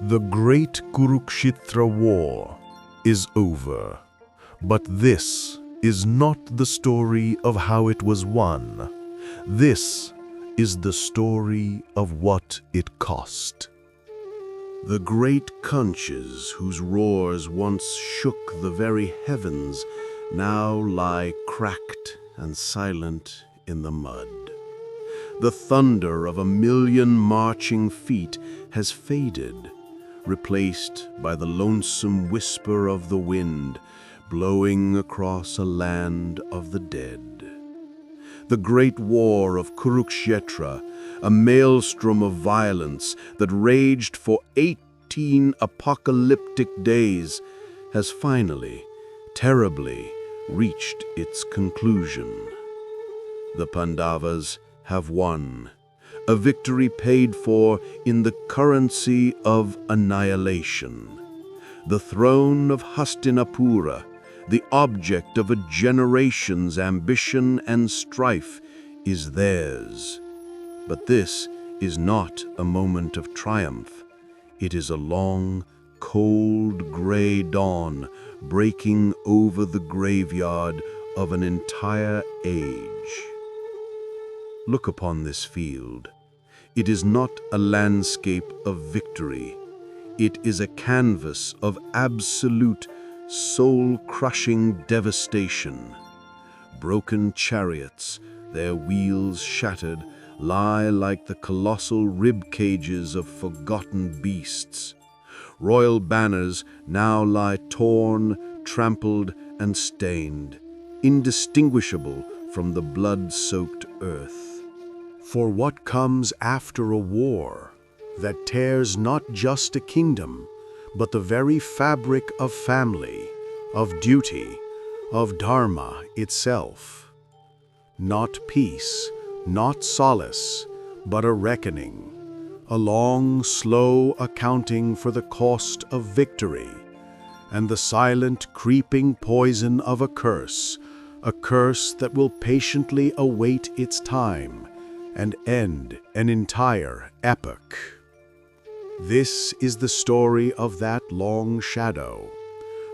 The great Kurukshetra war is over, but this is not the story of how it was won. This is the story of what it cost. The great conches whose roars once shook the very heavens now lie cracked and silent in the mud. The thunder of 1,000,000 marching feet has faded, replaced by the lonesome whisper of the wind blowing across a land of the dead. The great war of Kurukshetra, a maelstrom of violence that raged for 18 apocalyptic days, has finally, terribly, reached its conclusion. The Pandavas have won, a victory paid for in the currency of annihilation. The throne of Hastinapura, the object of a generation's ambition and strife, is theirs. But this is not a moment of triumph. It is a long, cold, gray dawn breaking over the graveyard of an entire age. Look upon this field. It is not a landscape of victory. It is a canvas of absolute, soul-crushing devastation. Broken chariots, their wheels shattered, lie like the colossal rib cages of forgotten beasts. Royal banners now lie torn, trampled, and stained, indistinguishable from the blood-soaked earth. For what comes after a war that tears not just a kingdom, but the very fabric of family, of duty, of dharma itself? Not peace, not solace, but a reckoning, a long, slow accounting for the cost of victory, and the silent, creeping poison of a curse that will patiently await its time and end an entire epoch. This is the story of that long shadow,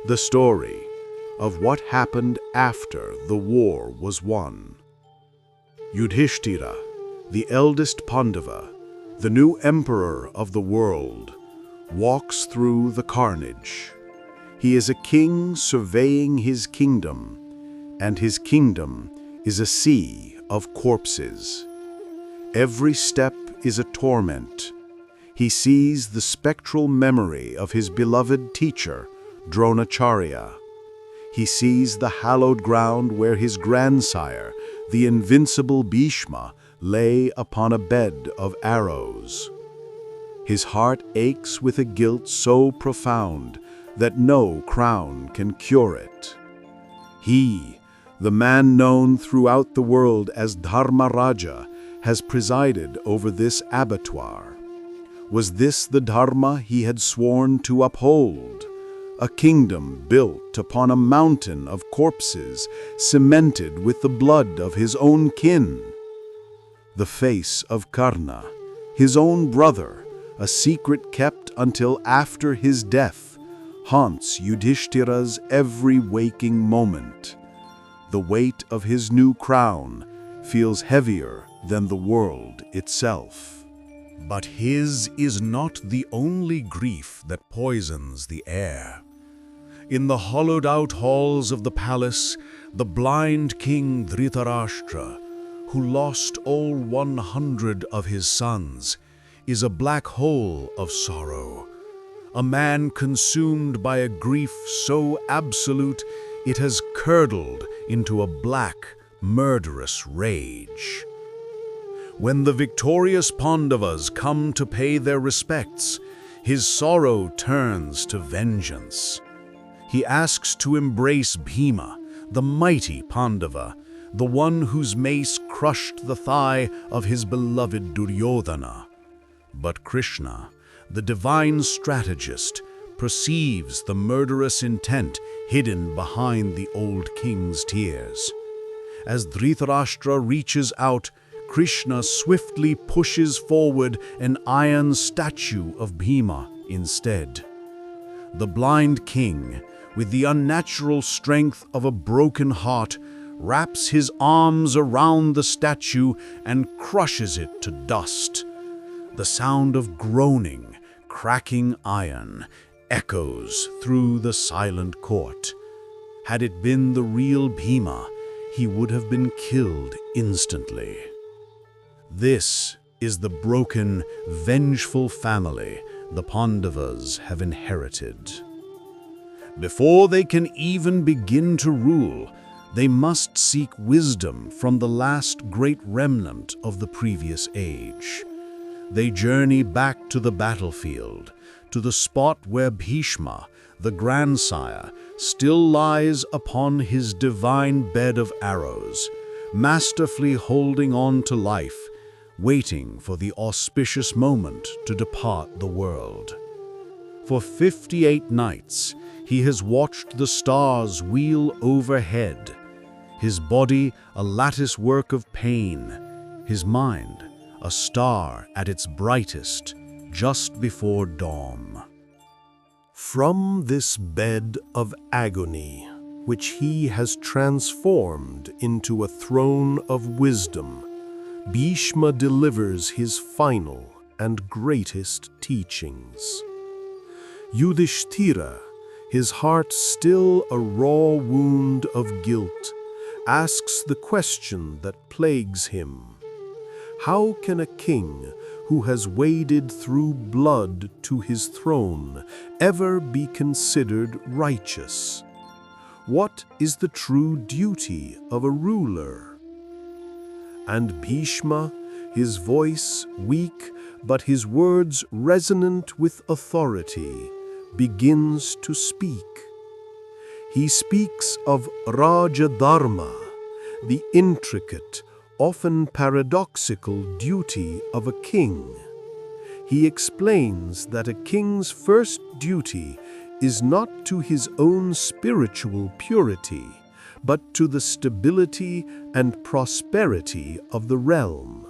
the story of what happened after the war was won. Yudhishthira, the eldest Pandava, the new emperor of the world, walks through the carnage. He is a king surveying his kingdom, and his kingdom is a sea of corpses. Every step is a torment. He sees the spectral memory of his beloved teacher, Dronacharya. He sees the hallowed ground where his grandsire, the invincible Bhishma, lay upon a bed of arrows. His heart aches with a guilt so profound that no crown can cure it. He, the man known throughout the world as Dharmaraja, has presided over this abattoir. Was this the dharma he had sworn to uphold? A kingdom built upon a mountain of corpses, cemented with the blood of his own kin. The face of Karna, his own brother, a secret kept until after his death, haunts Yudhishthira's every waking moment. The weight of his new crown feels heavier than the world itself. But his is not the only grief that poisons the air. In the hollowed-out halls of the palace, the blind king Dhritarashtra, who lost all 100 of his sons, is a black hole of sorrow, a man consumed by a grief so absolute it has curdled into a black, murderous rage. When the victorious Pandavas come to pay their respects, his sorrow turns to vengeance. He asks to embrace Bhima, the mighty Pandava, the one whose mace crushed the thigh of his beloved Duryodhana. But Krishna, the divine strategist, perceives the murderous intent hidden behind the old king's tears. As Dhritarashtra reaches out, Krishna swiftly pushes forward an iron statue of Bhima. instead. The blind king, with the unnatural strength of a broken heart, wraps his arms around the statue and crushes it to dust. The sound of groaning, cracking iron echoes through the silent court. Had it been the real Bhima, he would have been killed instantly. This is the broken, vengeful family the Pandavas have inherited. Before they can even begin to rule, they must seek wisdom from the last great remnant of the previous age. They journey back to the battlefield, to the spot where Bhishma, the grandsire, still lies upon his divine bed of arrows, masterfully holding on to life, waiting for the auspicious moment to depart the world. For 58 nights, he has watched the stars wheel overhead, his body a lattice work of pain, his mind a star at its brightest just before dawn. From this bed of agony, which he has transformed into a throne of wisdom, Bhishma delivers his final and greatest teachings. Yudhishthira, his heart still a raw wound of guilt, asks the question that plagues him. How can a king who has waded through blood to his throne ever be considered righteous? What is the true duty of a ruler? And Bhishma, his voice weak but his words resonant with authority, begins to speak. He speaks of Raja Dharma, the intricate, often paradoxical duty of a king. He explains that a king's first duty is not to his own spiritual purity, but to the stability and prosperity of the realm.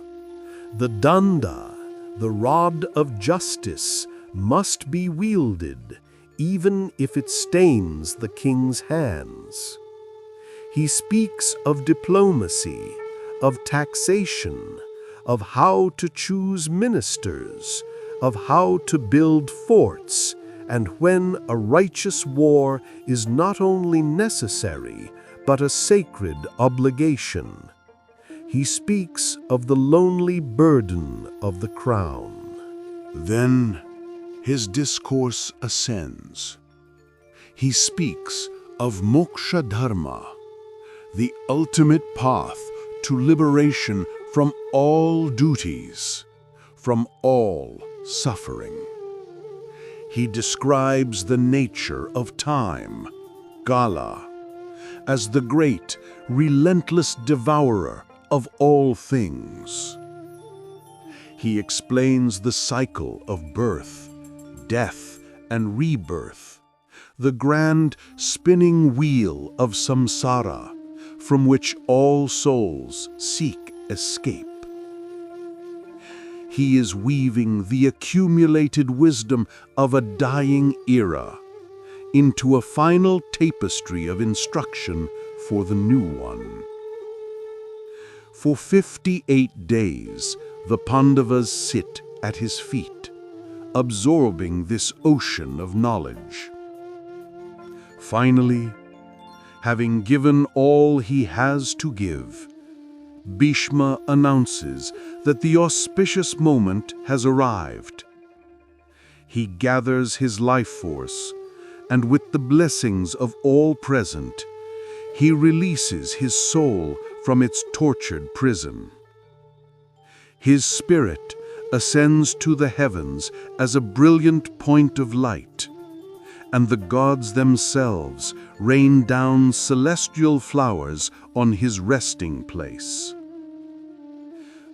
The danda, the rod of justice, must be wielded, even if it stains the king's hands. He speaks of diplomacy, of taxation, of how to choose ministers, of how to build forts, and when a righteous war is not only necessary, but a sacred obligation. He speaks of the lonely burden of the crown. Then his discourse ascends. He speaks of moksha dharma, the ultimate path to liberation from all duties, from all suffering. He describes the nature of time, Kala, as the great, relentless devourer of all things. He explains the cycle of birth, death, and rebirth, the grand spinning wheel of samsara, from which all souls seek escape. He is weaving the accumulated wisdom of a dying era into a final tapestry of instruction for the new one. For 58 days, the Pandavas sit at his feet, absorbing this ocean of knowledge. Finally, having given all he has to give, Bhishma announces that the auspicious moment has arrived. He gathers his life force, and with the blessings of all present, he releases his soul from its tortured prison. His spirit ascends to the heavens as a brilliant point of light, and the gods themselves rain down celestial flowers on his resting place.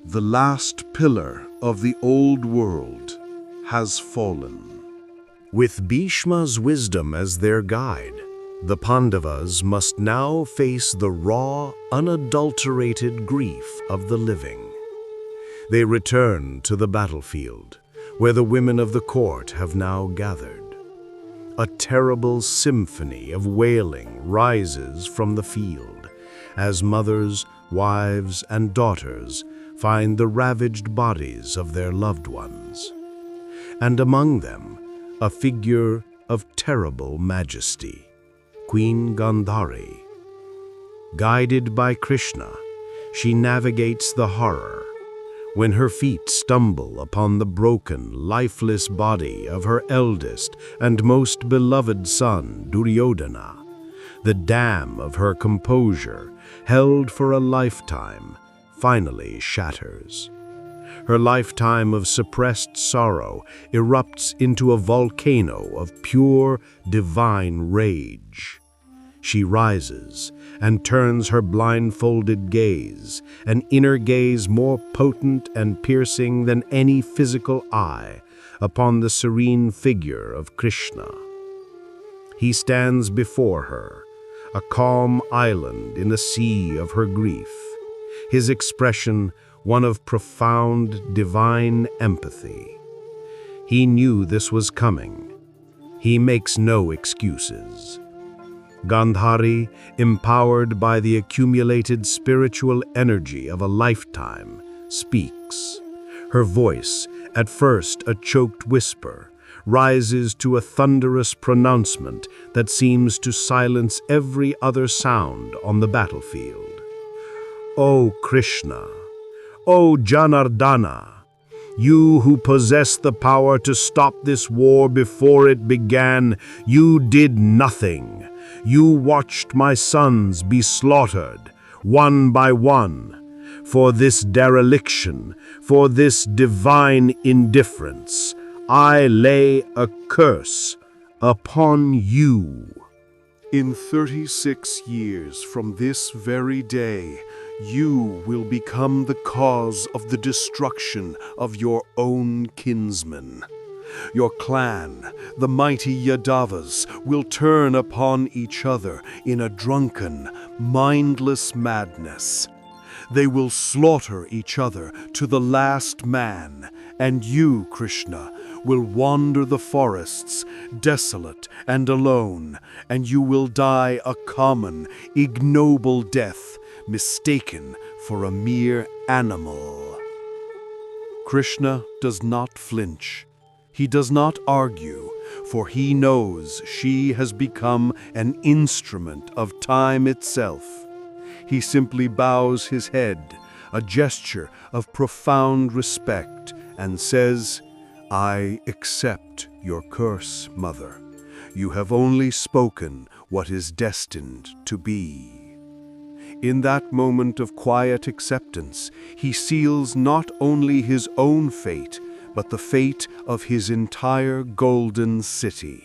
The last pillar of the old world has fallen. With Bhishma's wisdom as their guide, the Pandavas must now face the raw, unadulterated grief of the living. They return to the battlefield, where the women of the court have now gathered. A terrible symphony of wailing rises from the field, as mothers, wives, and daughters find the ravaged bodies of their loved ones. And among them, a figure of terrible majesty, Queen Gandhari. Guided by Krishna, she navigates the horror. When her feet stumble upon the broken, lifeless body of her eldest and most beloved son, Duryodhana, the dam of her composure, held for a lifetime, finally shatters. Her lifetime of suppressed sorrow erupts into a volcano of pure, divine rage. She rises and turns her blindfolded gaze, an inner gaze more potent and piercing than any physical eye, upon the serene figure of Krishna. He stands before her, a calm island in the sea of her grief, his expression one of profound, divine empathy. He knew this was coming. He makes no excuses. Gandhari, empowered by the accumulated spiritual energy of a lifetime, speaks. Her voice, at first a choked whisper, rises to a thunderous pronouncement that seems to silence every other sound on the battlefield. O Krishna, O Janardana, you who possess the power to stop this war before it began, you did nothing. You watched my sons be slaughtered, one by one. For this dereliction, for this divine indifference, I lay a curse upon you. In 36 years from this very day, you will become the cause of the destruction of your own kinsmen. Your clan, the mighty Yadavas, will turn upon each other in a drunken, mindless madness. They will slaughter each other to the last man, and you, Krishna, will wander the forests, desolate and alone, and you will die a common, ignoble death, mistaken for a mere animal. Krishna does not flinch. He does not argue, for he knows she has become an instrument of time itself. He simply bows his head, a gesture of profound respect, and says, I accept your curse, Mother. You have only spoken what is destined to be. In that moment of quiet acceptance, he seals not only his own fate, but the fate of his entire golden city.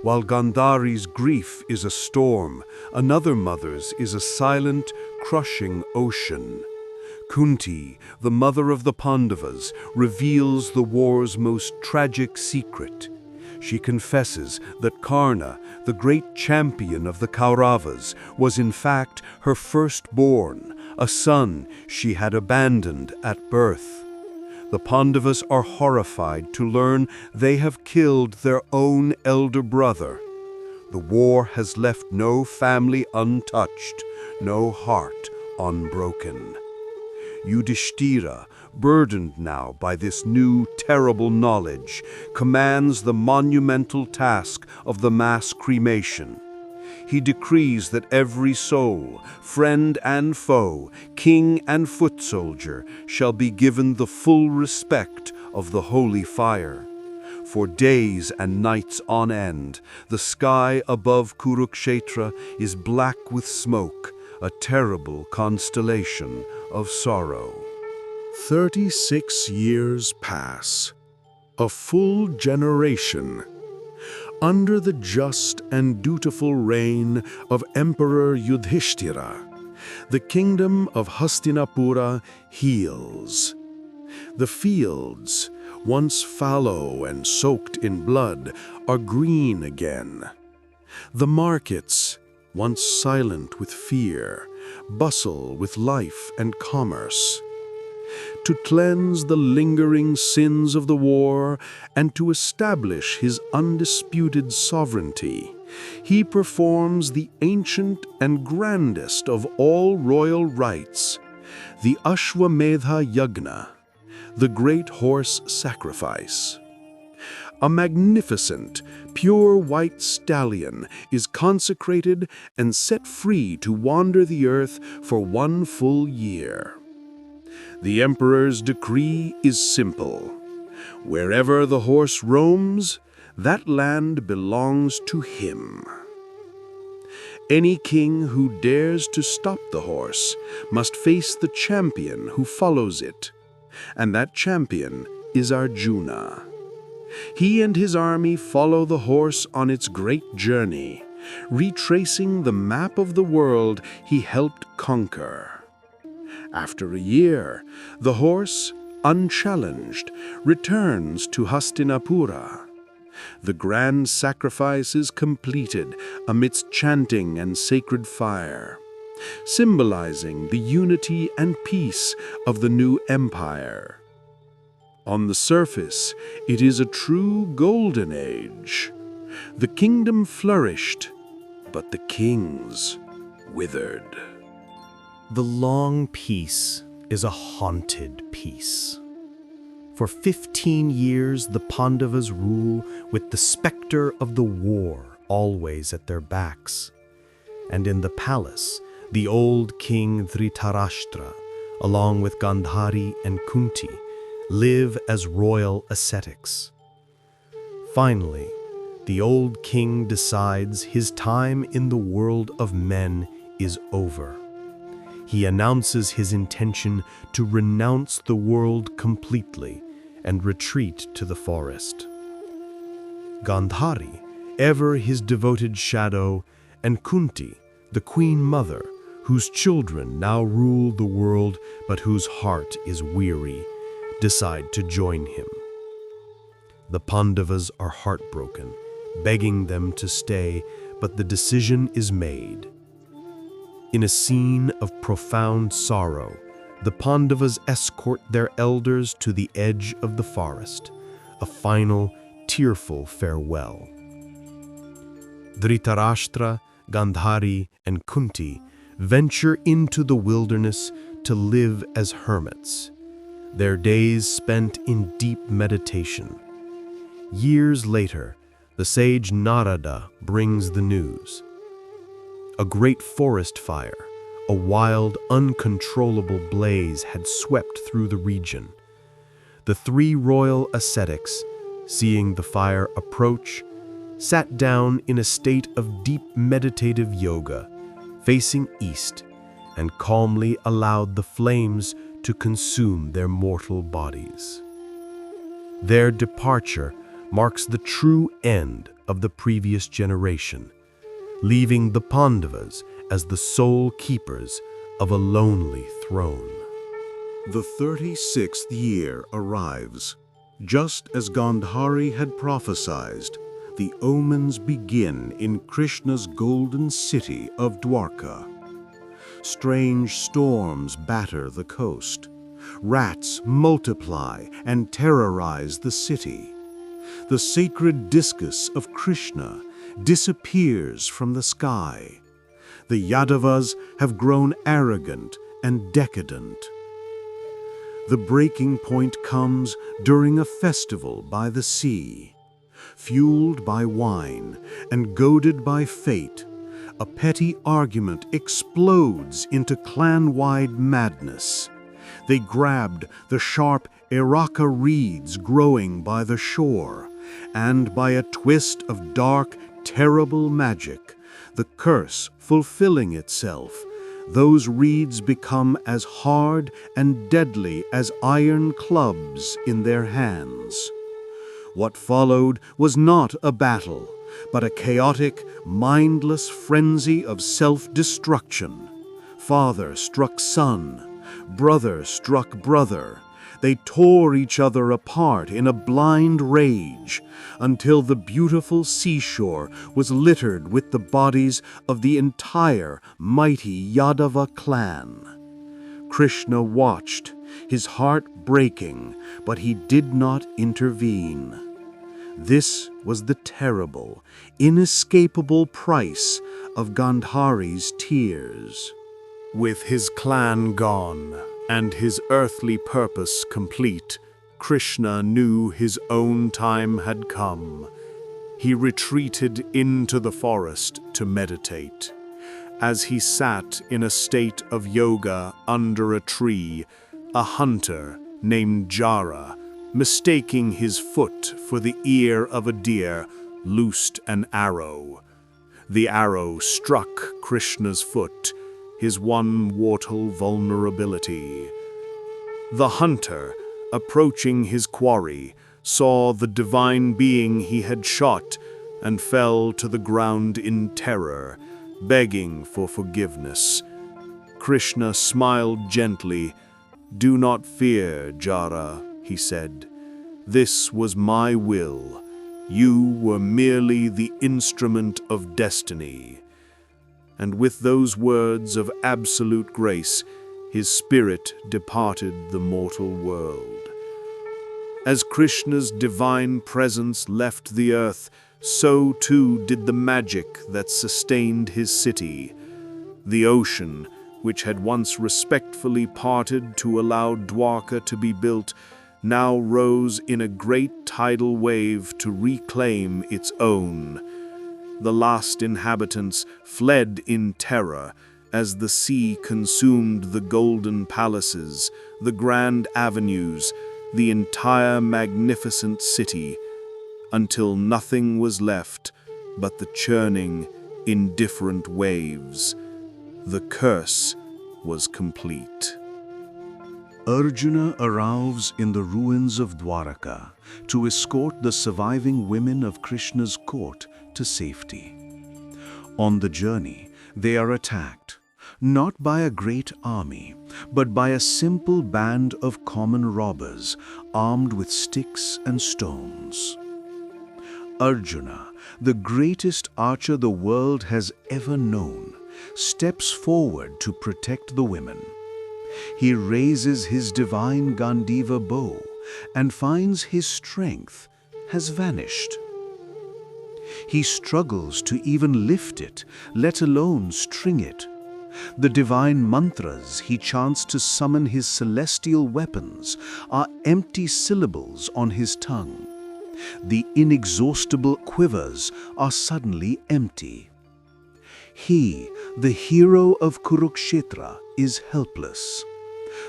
While Gandhari's grief is a storm, another mother's is a silent, crushing ocean. Kunti, the mother of the Pandavas, reveals the war's most tragic secret. She confesses that Karna, the great champion of the Kauravas, was in fact her firstborn, a son she had abandoned at birth. The Pandavas are horrified to learn they have killed their own elder brother. The war has left no family untouched, no heart unbroken. Yudhishthira, burdened now by this new terrible knowledge, commands the monumental task of the mass cremation. He decrees that every soul, friend and foe, king and foot soldier, shall be given the full respect of the holy fire. For days and nights on end, the sky above Kurukshetra is black with smoke, a terrible constellation of sorrow. 36 years pass, a full generation. Under the just and dutiful reign of Emperor Yudhishthira, the kingdom of Hastinapura heals. The fields, once fallow and soaked in blood, are green again. The markets, once silent with fear, bustle with life and commerce. to cleanse the lingering sins of the war and to establish his undisputed sovereignty. He performs the ancient and grandest of all royal rites, the Ashwamedha Yagna, the great horse sacrifice. A magnificent, pure white stallion is consecrated and set free to wander the earth for 1 full year. The emperor's decree is simple. Wherever the horse roams, that land belongs to him. Any king who dares to stop the horse must face the champion who follows it, and that champion is Arjuna. He and his army follow the horse on its great journey, retracing the map of the world he helped conquer. After a year, the horse, unchallenged, returns to Hastinapura. The grand sacrifice is completed amidst chanting and sacred fire, symbolizing the unity and peace of the new empire. On the surface, it is a true golden age. The kingdom flourished, but the kings withered. The long peace is a haunted peace. For 15 years, the Pandavas rule with the specter of the war always at their backs. And in the palace, the old king Dhritarashtra, along with Gandhari and Kunti, live as royal ascetics. Finally, the old king decides his time in the world of men is over. He announces his intention to renounce the world completely and retreat to the forest. Gandhari, ever his devoted shadow, and Kunti, the queen mother, whose children now rule the world but whose heart is weary, decide to join him. The Pandavas are heartbroken, begging them to stay, but the decision is made. In a scene of profound sorrow, the Pandavas escort their elders to the edge of the forest, a final, tearful farewell. Dhritarashtra, Gandhari, and Kunti venture into the wilderness to live as hermits, their days spent in deep meditation. Years later, the sage Narada brings the news. A great forest fire, a wild, uncontrollable blaze had swept through the region. The 3 royal ascetics, seeing the fire approach, sat down in a state of deep meditative yoga, facing east, and calmly allowed the flames to consume their mortal bodies. Their departure marks the true end of the previous generation, leaving the Pandavas as the sole keepers of a lonely throne. The 36th year arrives. Just as Gandhari had prophesied, the omens begin in Krishna's golden city of Dwarka. Strange storms batter the coast. Rats multiply and terrorize the city. The sacred discus of Krishna disappears from the sky. The Yadavas have grown arrogant and decadent. The breaking point comes during a festival by the sea. Fueled by wine and goaded by fate, a petty argument explodes into clan-wide madness. They grabbed the sharp Eraka reeds growing by the shore, and by a twist of dark, terrible magic, the curse fulfilling itself, those reeds become as hard and deadly as iron clubs in their hands. What followed was not a battle, but a chaotic, mindless frenzy of self-destruction. Father struck son, brother struck brother. They tore each other apart in a blind rage, until the beautiful seashore was littered with the bodies of the entire mighty Yadava clan. Krishna watched, his heart breaking, but he did not intervene. This was the terrible, inescapable price of Gandhari's tears. With his clan gone and his earthly purpose complete, Krishna knew his own time had come. He retreated into the forest to meditate. As he sat in a state of yoga under a tree, a hunter named Jara, mistaking his foot for the ear of a deer, loosed an arrow. The arrow struck Krishna's foot, his one mortal vulnerability. The hunter, approaching his quarry, saw the divine being he had shot and fell to the ground in terror, begging for forgiveness. Krishna smiled gently. "Do not fear, Jara," he said. "This was my will. You were merely the instrument of destiny." And with those words of absolute grace, his spirit departed the mortal world. As Krishna's divine presence left the earth, so too did the magic that sustained his city. The ocean, which had once respectfully parted to allow Dwarka to be built, now rose in a great tidal wave to reclaim its own. The last inhabitants fled in terror as the sea consumed the golden palaces, the grand avenues, the entire magnificent city, until nothing was left but the churning, indifferent waves. The curse was complete. Arjuna arrives in the ruins of Dwaraka to escort the surviving women of Krishna's court to safety. On the journey, they are attacked, not by a great army, but by a simple band of common robbers armed with sticks and stones. Arjuna, the greatest archer the world has ever known, steps forward to protect the women. He raises his divine Gandiva bow and finds his strength has vanished. He struggles to even lift it, let alone string it. The divine mantras he chants to summon his celestial weapons are empty syllables on his tongue. The inexhaustible quivers are suddenly empty. He, the hero of Kurukshetra, is helpless.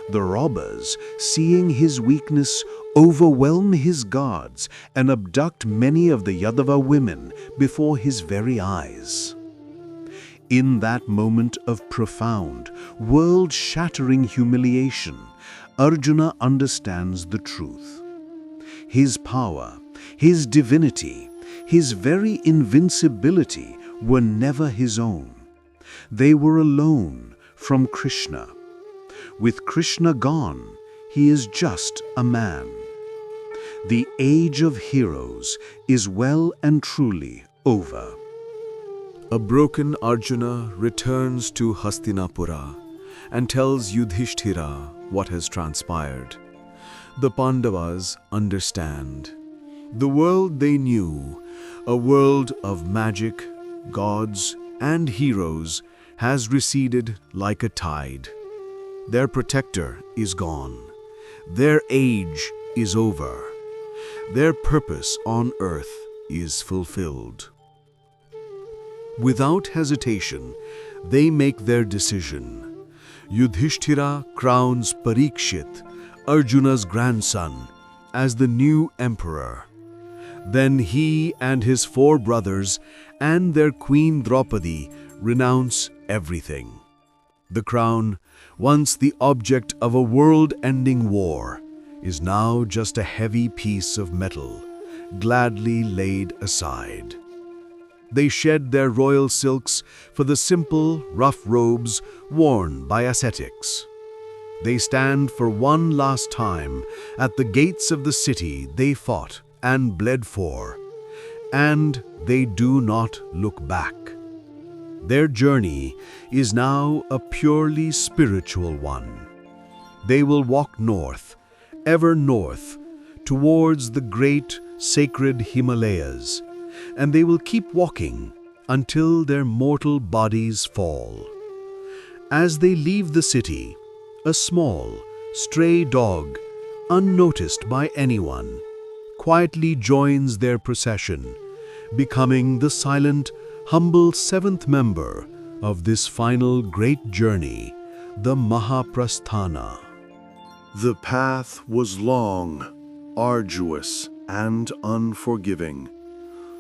The robbers, seeing his weakness, overwhelm his guards and abduct many of the Yadava women before his very eyes. In that moment of profound, world-shattering humiliation, Arjuna understands the truth. His power, his divinity, his very invincibility were never his own. They were a loan from Krishna. With Krishna gone, he is just a man. The age of heroes is well and truly over. A broken Arjuna returns to Hastinapura and tells Yudhishthira what has transpired. The Pandavas understand. The world they knew, a world of magic, gods, and heroes, has receded like a tide. Their protector is gone. Their age is over. Their purpose on earth is fulfilled. Without hesitation, they make their decision. Yudhishthira crowns Parikshit, Arjuna's grandson, as the new emperor. Then he and his 4 brothers and their queen Draupadi renounce everything. The crown, once the object of a world-ending war, is now just a heavy piece of metal, gladly laid aside. They shed their royal silks for the simple, rough robes worn by ascetics. They stand for one last time at the gates of the city they fought and bled for, and they do not look back. Their journey is now a purely spiritual one. They will walk north, ever north, towards the great sacred Himalayas, and they will keep walking until their mortal bodies fall. As they leave the city, a small, stray dog, unnoticed by anyone, quietly joins their procession, becoming the silent, humble seventh member of this final great journey, the Mahaprasthana. The path was long, arduous, and unforgiving.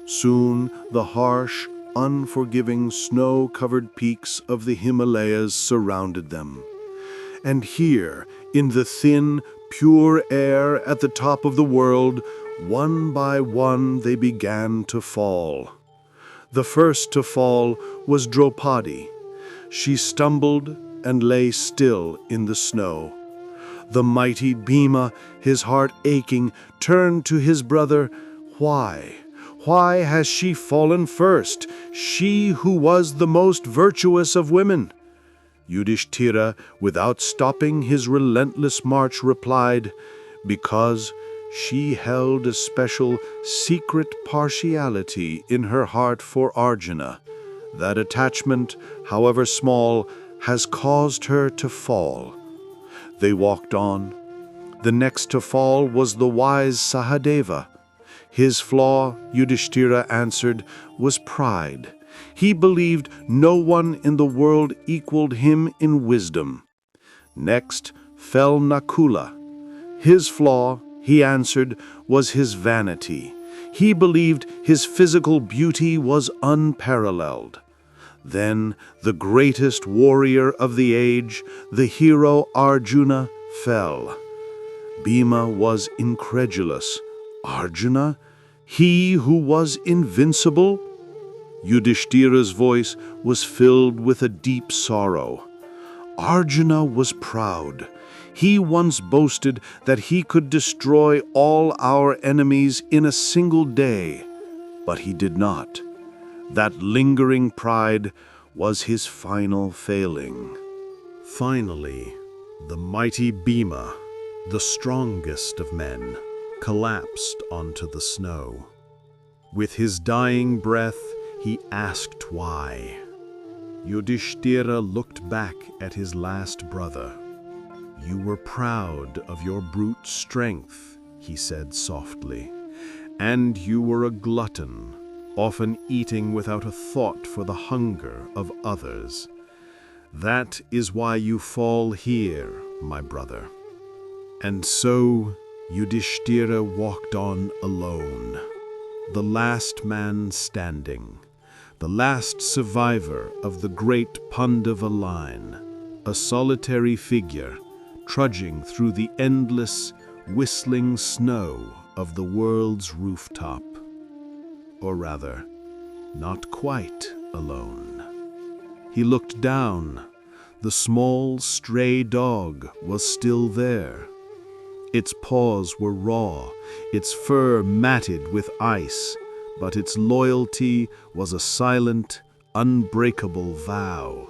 Soon the harsh, unforgiving snow-covered peaks of the Himalayas surrounded them. And here, in the thin, pure air at the top of the world, one by one they began to fall. The first to fall was Draupadi. She stumbled and lay still in the snow. The mighty Bhima, his heart aching, turned to his brother. Why? Why has she fallen first, she who was the most virtuous of women? Yudhishthira, without stopping his relentless march, replied, because she held a special, secret partiality in her heart for Arjuna. That attachment, however small, has caused her to fall. They walked on. The next to fall was the wise Sahadeva. His flaw, Yudhishthira answered, was pride. He believed no one in the world equaled him in wisdom. Next fell Nakula. His flaw, he answered, was his vanity. He believed his physical beauty was unparalleled. Then the greatest warrior of the age, the hero Arjuna, fell. Bhima was incredulous. Arjuna? He who was invincible? Yudhishthira's voice was filled with a deep sorrow. Arjuna was proud. He once boasted that he could destroy all our enemies in a single day, but he did not. That lingering pride was his final failing. Finally, the mighty Bhima, the strongest of men, collapsed onto the snow. With his dying breath, he asked why. Yudhishthira looked back at his last brother. "You were proud of your brute strength," he said softly, "and you were a glutton, often eating without a thought for the hunger of others. That is why you fall here, my brother." And so Yudhishthira walked on alone, the last man standing, the last survivor of the great Pandava line, a solitary figure trudging through the endless, whistling snow of the world's rooftop. Or rather, not quite alone. He looked down. The small, stray dog was still there. Its paws were raw, its fur matted with ice, but its loyalty was a silent, unbreakable vow.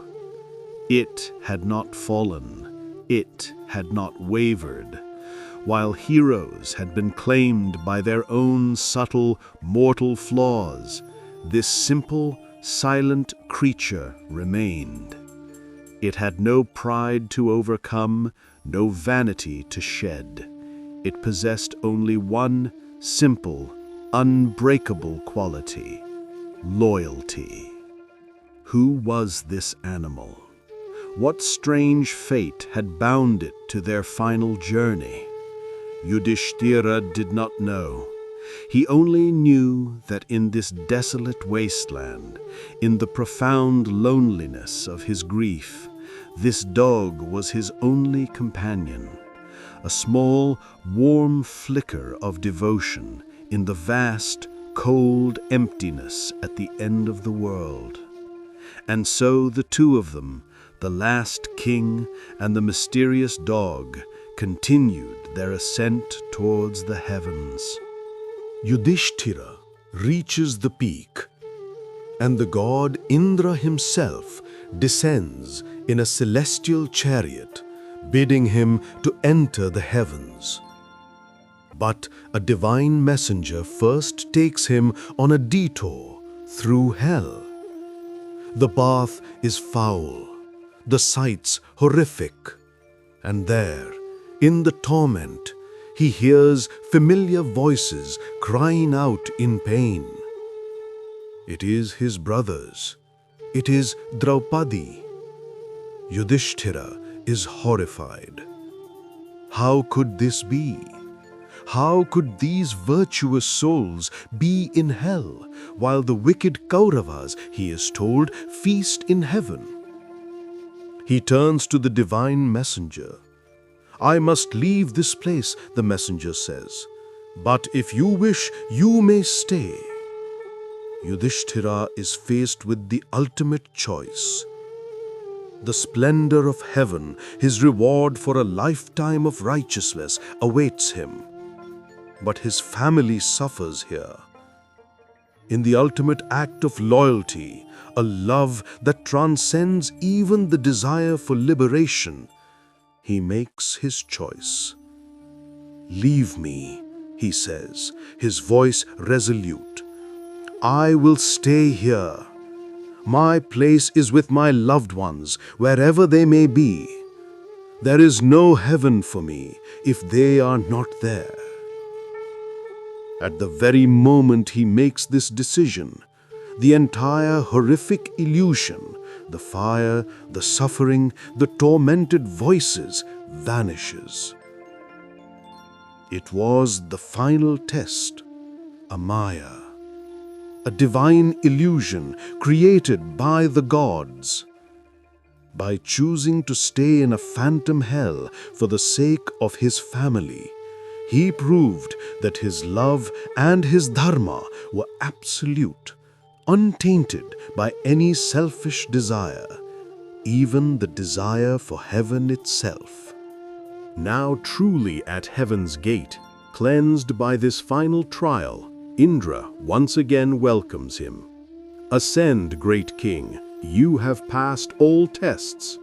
It had not fallen. It had not wavered. While heroes had been claimed by their own subtle, mortal flaws, this simple, silent creature remained. It had no pride to overcome, no vanity to shed. It possessed only one simple, unbreakable quality: loyalty. Who was this animal? What strange fate had bound it to their final journey? Yudhishthira did not know. He only knew that in this desolate wasteland, in the profound loneliness of his grief, this dog was his only companion, a small, warm flicker of devotion in the vast, cold emptiness at the end of the world. And so the two of them, the last king and the mysterious dog, continued their ascent towards the heavens. Yudhishthira reaches the peak, and the god Indra himself descends in a celestial chariot bidding him to enter the heavens. But a divine messenger first takes him on a detour through hell. The path is foul, the sights horrific, and there, in the torment, he hears familiar voices crying out in pain. It is his brothers. It is Draupadi. Yudhishthira is horrified. How could this be? How could these virtuous souls be in hell, while the wicked Kauravas, he is told, feast in heaven? He turns to the divine messenger. I must leave this place, the messenger says. But if you wish, you may stay. Yudhishthira is faced with the ultimate choice. The splendor of heaven, his reward for a lifetime of righteousness, awaits him. But his family suffers here. In the ultimate act of loyalty, a love that transcends even the desire for liberation, he makes his choice. Leave me, he says, his voice resolute. I will stay here. My place is with my loved ones, wherever they may be. There is no heaven for me if they are not there. At the very moment he makes this decision, the entire horrific illusion, the fire, the suffering, the tormented voices vanishes. It was the final test, a Maya, a divine illusion created by the gods. By choosing to stay in a phantom hell for the sake of his family, he proved that his love and his dharma were absolute, untainted by any selfish desire, even the desire for heaven itself. Now truly at heaven's gate, cleansed by this final trial, Indra once again welcomes him. Ascend, great king, you have passed all tests.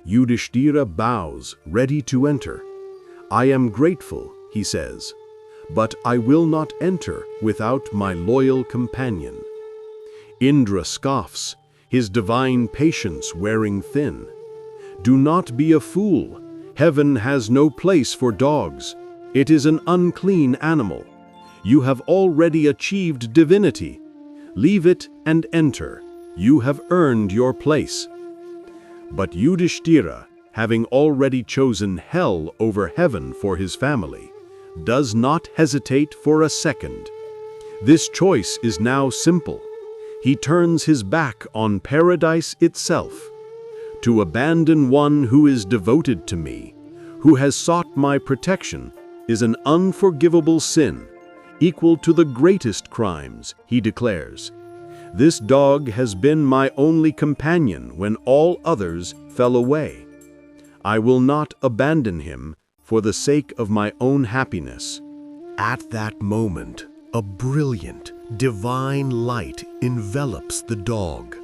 Yudhishthira bows, ready to enter. I am grateful, he says, but I will not enter without my loyal companion. Indra scoffs, his divine patience wearing thin. Do not be a fool. Heaven has no place for dogs. It is an unclean animal. You have already achieved divinity. Leave it and enter. You have earned your place. But Yudhishthira, having already chosen hell over heaven for his family, does not hesitate for a second. This choice is now simple. He turns his back on paradise itself. To abandon one who is devoted to me, who has sought my protection, is an unforgivable sin, equal to the greatest crimes, he declares. This dog has been my only companion when all others fell away. I will not abandon him for the sake of my own happiness. At that moment, a brilliant, divine light envelops the dog.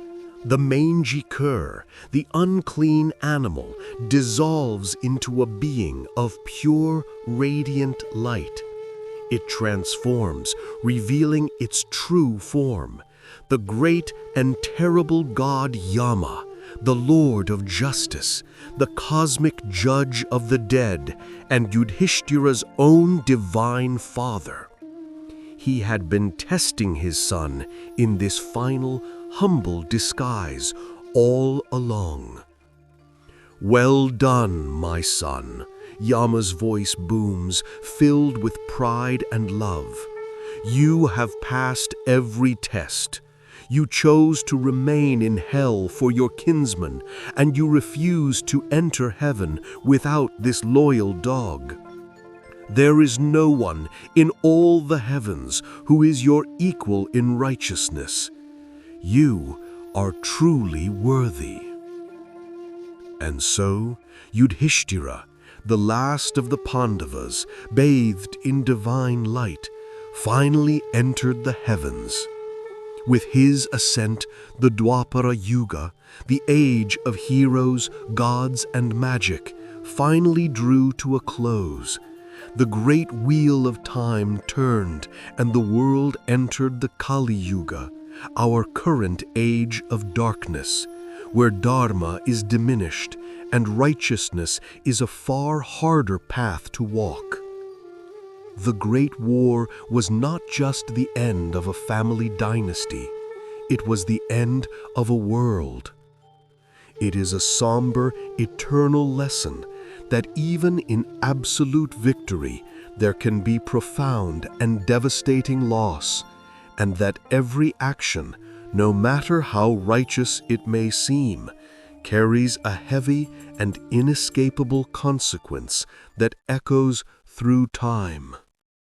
The mangy cur, the unclean animal, dissolves into a being of pure, radiant light. It transforms, revealing its true form, the great and terrible god Yama, the Lord of Justice, the cosmic judge of the dead, and Yudhishthira's own divine father. He had been testing his son in this final, humble disguise all along. Well done, my son, Yama's voice booms, filled with pride and love. You have passed every test. You chose to remain in hell for your kinsman, and you refuse to enter heaven without this loyal dog. There is no one in all the heavens who is your equal in righteousness. You are truly worthy. And so, Yudhishthira, the last of the Pandavas, bathed in divine light, finally entered the heavens. With his ascent, the Dwapara Yuga, the age of heroes, gods, and magic, finally drew to a close. The great wheel of time turned, and the world entered the Kali Yuga, our current age of darkness, where dharma is diminished and righteousness is a far harder path to walk. The Great War was not just the end of a family dynasty, it was the end of a world. It is a somber, eternal lesson that even in absolute victory there can be profound and devastating loss, and that every action, no matter how righteous it may seem, carries a heavy and inescapable consequence that echoes through time.